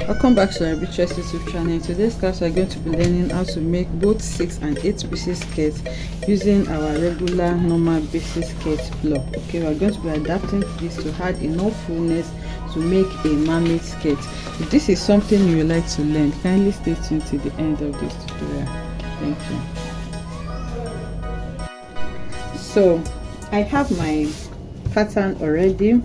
Welcome back to LarryB YouTube channel. In today's class, we're going to be learning how to make both 6 and 8 pieces skirts using our regular normal basic skirt block. Okay, we're going to be adapting this to add enough fullness to make a mermaid skirt. If this is something you would like to learn, kindly stay tuned to the end of this tutorial. Thank you. So I have my pattern already.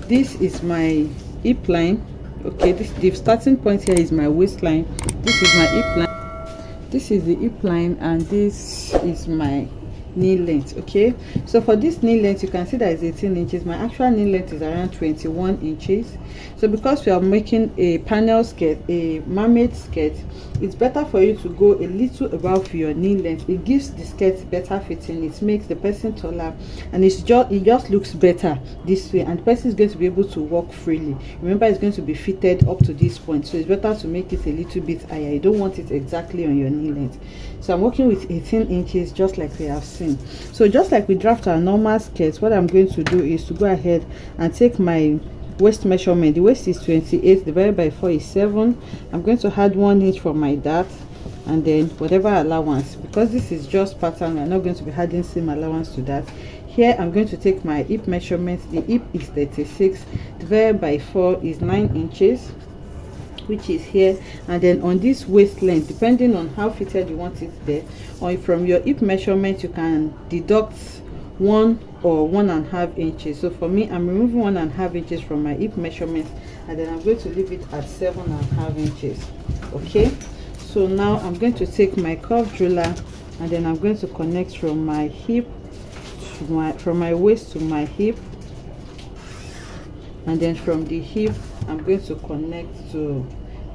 This is my hip line. Okay, the starting point here is my waistline. This is my hip line. This is the hip line, and this is my knee length. Okay, so for this knee length, you can see that it's 18 inches. My actual knee length is around 21 inches. So because we are making a panel skirt, a mermaid skirt, it's better for you to go a little above your knee length. It gives the skirt better fitting, it makes the person taller, and it just looks better this way, and the person is going to be able to walk freely. Remember, it's going to be fitted up to this point, so it's better to make it a little bit higher. You don't want it exactly on your knee length. So I'm working with 18 inches just like we have seen. So just like we draft our normal skirts, what I'm going to do is to go ahead and take my waist measurement. The waist is 28, divided by 4 is 7. I'm going to add 1 inch for my dart, and then whatever allowance, because this is just pattern, we're not going to be adding same allowance to that. Here I'm going to take my hip measurement. The hip is 36, divided by 4 is 9 inches, which is here. And then on this waist length, depending on how fitted you want it there, or from your hip measurement, you can deduct 1 or 1.5 inches. So for me, I'm removing 1.5 inches from my hip measurement, and then I'm going to leave it at 7.5 inches. Okay, so now I'm going to take my curved ruler, and then I'm going to connect from my hip to from my waist to my hip, and then from the hip I'm going to connect to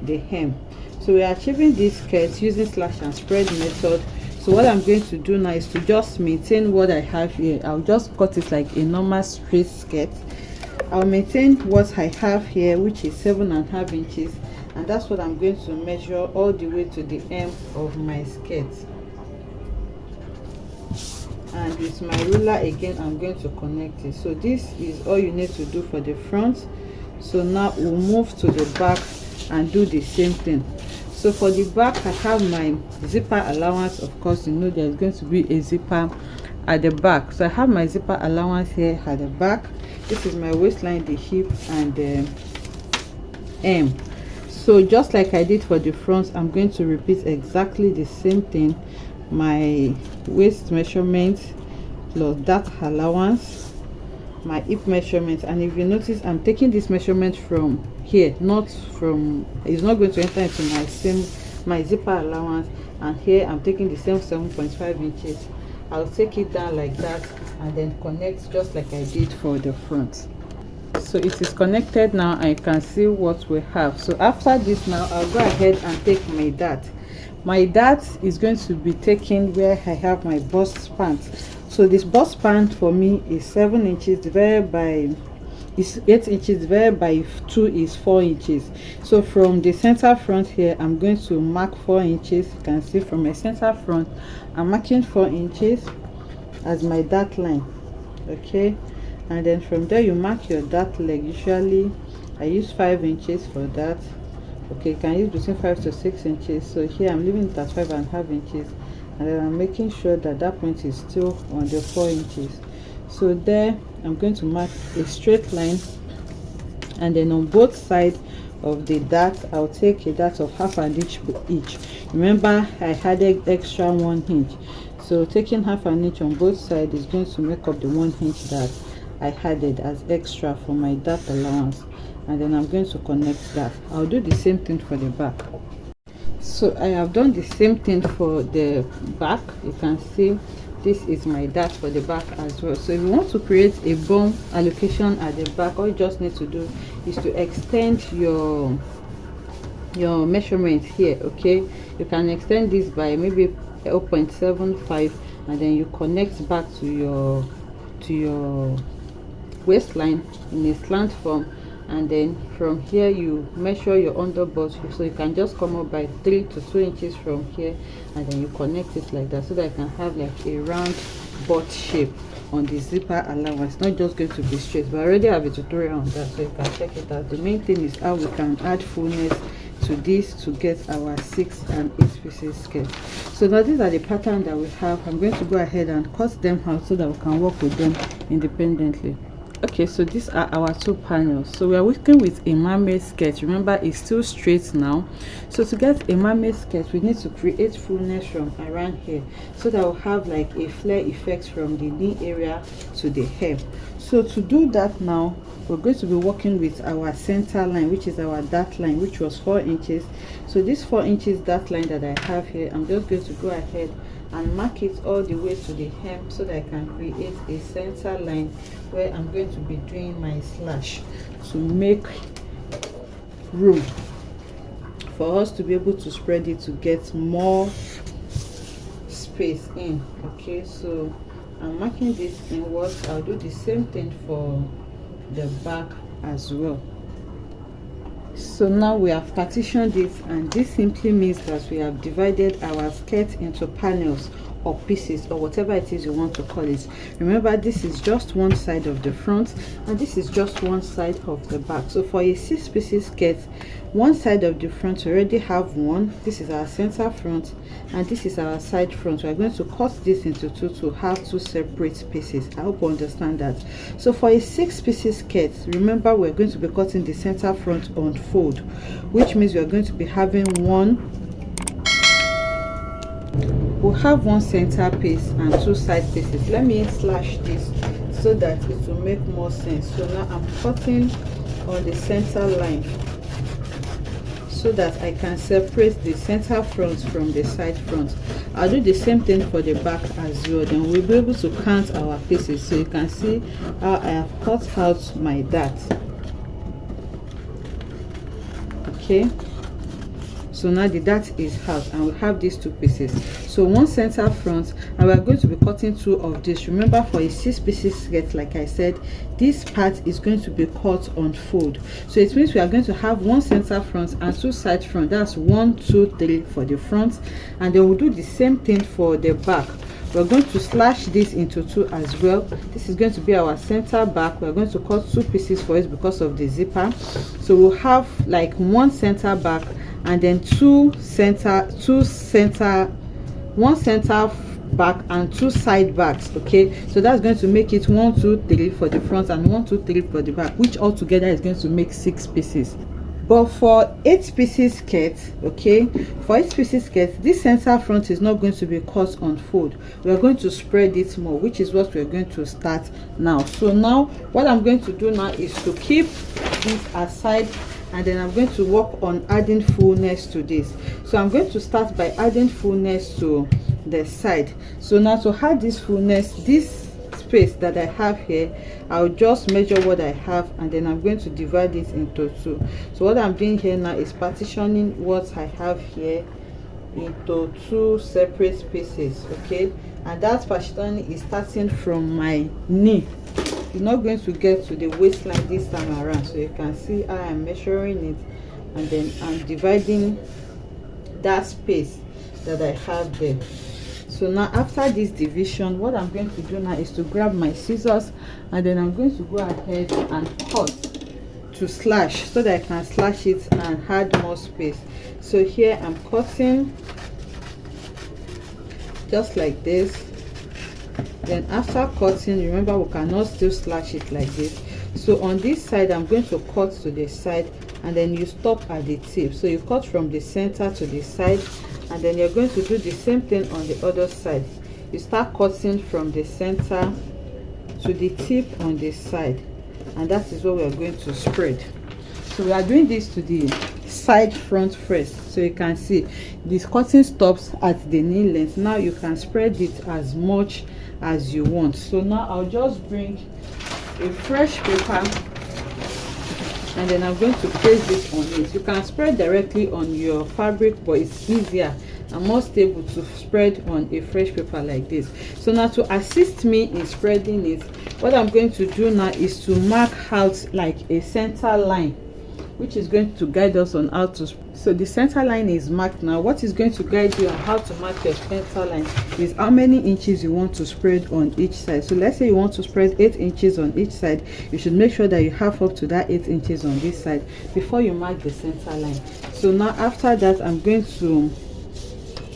the hem. So we are achieving this skirt using slash and spread method. So what I'm going to do now is to just maintain what I have here. I'll just cut it like a normal straight skirt. I'll maintain what I have here, which is 7.5 inches, and that's what I'm going to measure all the way to the hem of my skirt. And with my ruler again, I'm going to connect it. So this is all you need to do for the front. So now we'll move to the back and do the same thing. So for the back, I have my zipper allowance. Of course, you know there's going to be a zipper at the back. So I have my zipper allowance here at the back. This is my waistline, the hip, and the hem. So just like I did for the front, I'm going to repeat exactly the same thing. My waist measurement plus that allowance, my hip measurement. And if you notice, I'm taking this measurement from here, not from, it's not going to enter into my zipper allowance. And here I'm taking the same 7.5 inches. I'll take it down like that and then connect just like I did for the front. So it is connected now, and you can see what we have. So after this, now I'll go ahead and take my dart. My dart is going to be taken where I have my bust span. So this bust span for me is 7 inches divided by is 8 inches divided by 2 is 4 inches. So from the center front here, I'm going to mark 4 inches. You can see from my center front, I'm marking 4 inches as my dart line. Okay, and then from there you mark your dart leg. Usually I use 5 inches for that. Okay, you can use between 5 to 6 inches. So here I'm leaving it at 5.5 inches, and then I'm making sure that that point is still on the 4 inches. So there I'm going to mark a straight line, and then on both sides of the dart I'll take a dart of 1/2 inch each. Remember, I added extra 1 inch, so taking 1/2 inch on both sides is going to make up the 1 inch that I added as extra for my dart allowance. And then I'm going to connect that. I'll do the same thing for the back. So I have done the same thing for the back. You can see this is my dart for the back as well. So if you want to create a bum allocation at the back, all you just need to do is to extend your measurement here. Okay, you can extend this by maybe 0.75, and then you connect back to your waistline in a slant form. And then from here you measure your underbutt, so you can just come up by 3 to 2 inches from here, and then you connect it like that, so that you can have like a round butt shape on the zipper allowance. Not just going to be straight, but I already have a tutorial on that, so you can check it out. The main thing is how we can add fullness to this to get our 6 and 8 pieces skirt. So now these are the pattern that we have. I'm going to go ahead and cut them out so that we can work with them independently. Okay, so these are our 2 panels. So we are working with a mermaid skirt. Remember, it's still straight now. So to get a mermaid skirt, we need to create fullness from around here so that we'll have like a flare effect from the knee area to the hem. So to do that now, we're going to be working with our center line, which is our dart line, which was 4 inches. So this 4 inches dart line that I have here, I'm just going to go ahead and mark it all the way to the hem so that I can create a center line where I'm going to be doing my slash to make room for us to be able to spread it to get more space in. Okay, so I'm marking this inwards. I'll do the same thing for the back as well. So now we have partitioned it, and this simply means that we have divided our skirt into panels or pieces or whatever it is you want to call it. Remember, this is just one side of the front and this is just one side of the back. So for a 6 pieces skirt, one side of the front we already have one. This is our center front and this is our side front. We are going to cut this into 2 to have 2 separate pieces. I hope you understand that. So for a 6 pieces skirt, remember we're going to be cutting the center front on fold, which means we are going to be having we'll have one center piece and 2 side pieces. Let me slash this so that it will make more sense. So now I'm cutting on the center line so that I can separate the center front from the side front. I'll do the same thing for the back as well. Then we'll be able to count our pieces. So you can see how I have cut out my dart. Okay, so now the dart is out and we have these 2 pieces. So one center front, and we are going to be cutting 2 of this. Remember, for a 6 pieces skirt, like I said, this part is going to be cut on fold. So it means we are going to have one center front and 2 side front. That's 1, 2, 3 for the front, and then we'll do the same thing for the back. We're going to slash this into 2 as well. This is going to be our center back. We're going to cut 2 pieces for it because of the zipper. So we'll have like one center back and then 1 center back and 2 side backs. Okay, so that's going to make it 1, 2, 3 for the front and 1, 2, 3 for the back, which altogether is going to make 6 pieces. But for 8 pieces skirt, okay, for 8 pieces skirt, this center front is not going to be cut on fold. We are going to spread it more, which is what we're going to start now. So now what I'm going to do now is to keep this aside, and then I'm going to work on adding fullness to this. So I'm going to start by adding fullness to the side. So now to add this fullness, this space that I have here, I'll just measure what I have and then I'm going to divide it into 2. So what I'm doing here now is partitioning what I have here into 2 separate pieces. Okay, and that partitioning is starting from my knee. You're not going to get to the waistline this time around. So you can see how I'm measuring it and then I'm dividing that space that I have there. So now after this division, what I'm going to do now is to grab my scissors and then I'm going to go ahead and cut to slash so that I can slash it and add more space. So here I'm cutting just like this. Then after cutting, remember we cannot still slash it like this. So on this side I'm going to cut to the side and then you stop at the tip. So you cut from the center to the side and then you're going to do the same thing on the other side. You start cutting from the center to the tip on the side, and that is what we are going to spread. So we are doing this to the side front first. So you can see this cutting stops at the knee length. Now you can spread it as much as you want. So now I'll just bring a fresh paper and then I'm going to place this on it. You can spread directly on your fabric, but it's easier and more stable to spread on a fresh paper like this. So now to assist me in spreading it, what I'm going to do now is to mark out like a center line which is going to guide us on how to. So the center line is marked now. What is going to guide you on how to mark your center line is how many inches you want to spread on each side. So let's say you want to spread 8 inches on each side. You should make sure that you have up to that 8 inches on this side before you mark the center line. So now after that, I'm going to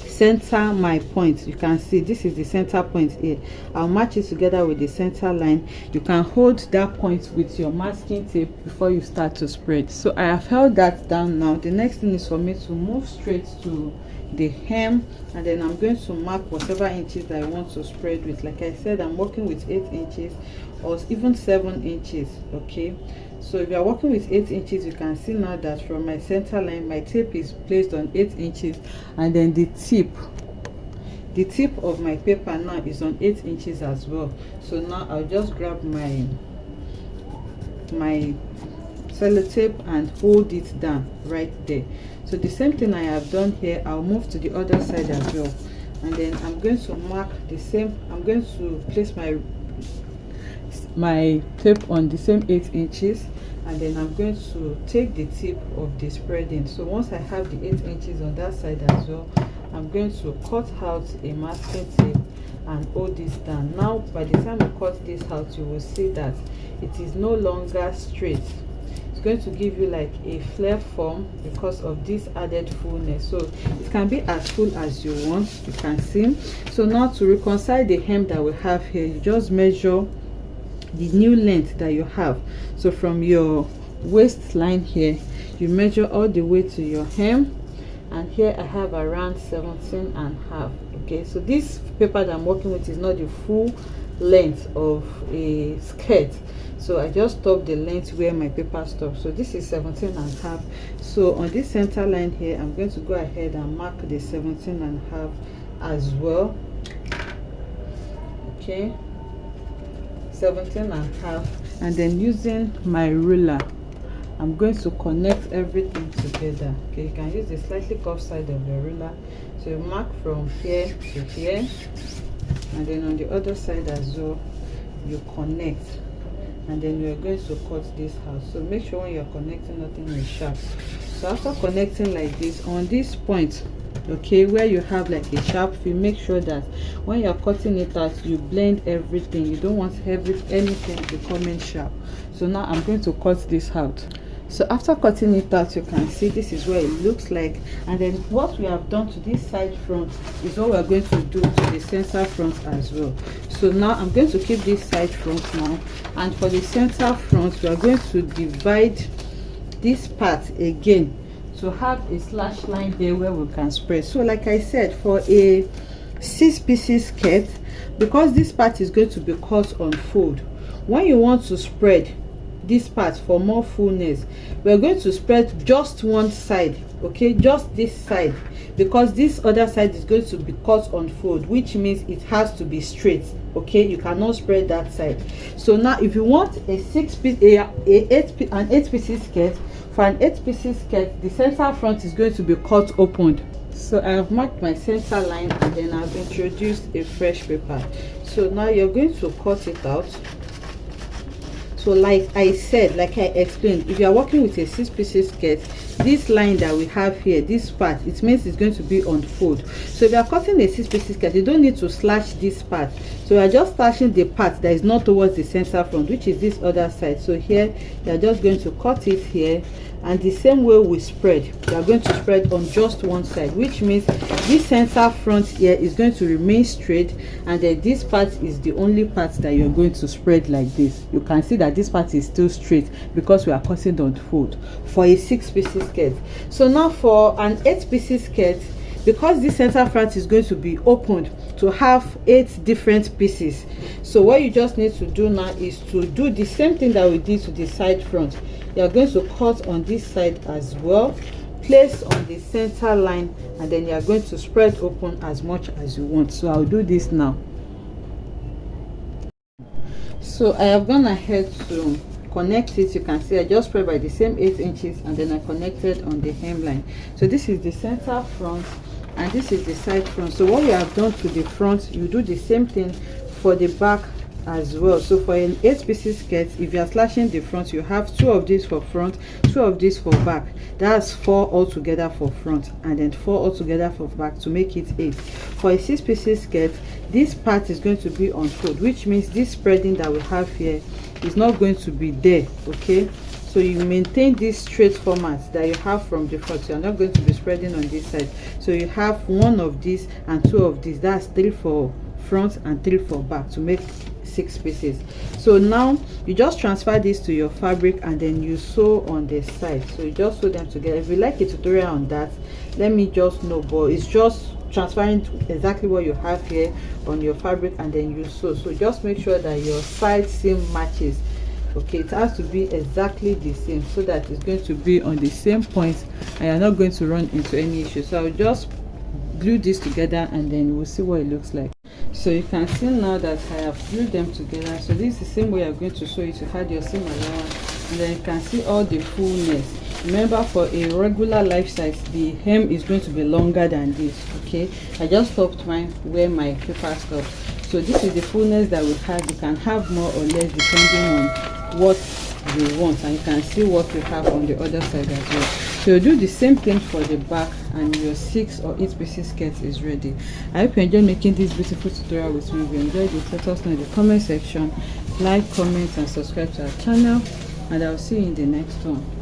center my point. You can see this is the center point here. I'll match it together with the center line. You can hold that point with your masking tape before you start to spread. So I have held that down. Now the next thing is for me to move straight to the hem, and then I'm going to mark whatever inches that I want to spread with. Like I said, I'm working with 8 inches or even 7 inches. Okay, so if you are working with 8 inches, you can see now that from my center line, my tape is placed on 8 inches, and then the tip of my paper now is on 8 inches as well. So now I'll just grab my sellotape and hold it down right there. So the same thing I have done here, I'll move to the other side as well, and then I'm going to mark the same. I'm going to place my tape on the same 8 inches, and then I'm going to take the tip of the spreading. So once I have the 8 inches on that side as well, I'm going to cut out a masking tape and hold this down. Now by the time you cut this out, you will see that it is no longer straight. It's going to give you like a flare form because of this added fullness. So it can be as full as you want, you can see. So now to reconcile the hem that we have here, you just measure the new length that you have. So from your waistline here, you measure all the way to your hem, and here I have around 17.5. okay, so this paper that I'm working with is not the full length of a skirt, so I just stopped the length where my paper stops. So this is 17.5. So on this center line here, I'm going to go ahead and mark the 17.5 as well. Okay, 17.5, and then using my ruler, I'm going to connect everything together. Okay, you can use the slightly curved side of the ruler. So you mark from here to here, and then on the other side as well, you connect, and then we are going to cut this out. So make sure when you're connecting, nothing is sharp. So after connecting like this on this point, okay, where you have like a sharp feel, make sure that when you're cutting it out, you blend everything. You don't want anything becoming sharp. So now I'm going to cut this out. So after cutting it out, you can see this is what it looks like, and then what we have done to this side front is what we're going to do to the center front as well. So now I'm going to keep this side front now, and for the center front, we are going to divide this part again to have a slash line there where we can spread. So like I said, for a 6 pieces skirt, because this part is going to be cut on fold, when you want to spread this part for more fullness, we're going to spread just one side, okay, just this side, because this other side is going to be cut on fold, which means it has to be straight. Okay, you cannot spread that side. So now if you want a 6 piece, an 8 pieces skirt, for an 8 pieces skirt, the center front is going to be cut opened. So I have marked my center line, and then I've introduced a fresh paper. So now you're going to cut it out. So like I said, like I explained, if you are working with a 6 pieces skirt, this line that we have here, this part, it means it's going to be on fold. So if you are cutting a 6 pieces skirt, you don't need to slash this part. So you are just slashing the part that is not towards the center front, which is this other side. So here you are just going to cut it here, and the same way we spread, you are going to spread on just one side, which means this center front here is going to remain straight, and then this part is the only part that you're going to spread like this. You can see that this part is still straight because we are cutting on fold for a 6 pieces skirt. So now for an 8 pieces skirt, because this center front is going to be opened to have 8 different pieces, so what you just need to do now is to do the same thing that we did to the side front. You are going to cut on this side as well, place on the center line, and then you are going to spread open as much as you want. So I'll do this now. So I have gone ahead to connect it. You can see I just spread by the same 8 inches, and then I connected on the hemline. So this is the center front, and this is the side front. So what we have done to the front, you do the same thing for the back as well. So for an 8 pieces skirt, if you are slashing the front, you have 2 of these for front, 2 of these for back. That's 4 altogether for front, and then 4 altogether for back to make it 8. For a 6 pieces skirt, this part is going to be unfold, which means this spreading that we have here is not going to be there. Okay, so you maintain this straight format that you have from the front. You're not going to be spreading on this side. So you have 1 of these and 2 of these. That's 3 for front and 3 for back to make 6 pieces. So now you just transfer this to your fabric and then you sew on the side. So you just sew them together. If you like a tutorial on that, let me just know, but it's just transferring exactly what you have here on your fabric and then you sew. So just make sure that your side seam matches. Okay, it has to be exactly the same so that it's going to be on the same point and you're not going to run into any issue. So I'll just glue this together and then we'll see what it looks like. So you can see now that I have glued them together. So this is the same way you're going to sew it. You had your seam allowance, and then you can see all the fullness. Remember, for a regular life size, the hem is going to be longer than this. Okay, I just stopped mine where my paper stopped. So this is the fullness that we have. You can have more or less depending on what you want, and you can see what we have on the other side as well. So do the same thing for the back and your 6 or 8 pieces skirt is ready. I hope you enjoyed making this beautiful tutorial with me. If you enjoyed it, let us know in the comment section. Like, comment and subscribe to our channel, and I'll see you in the next one.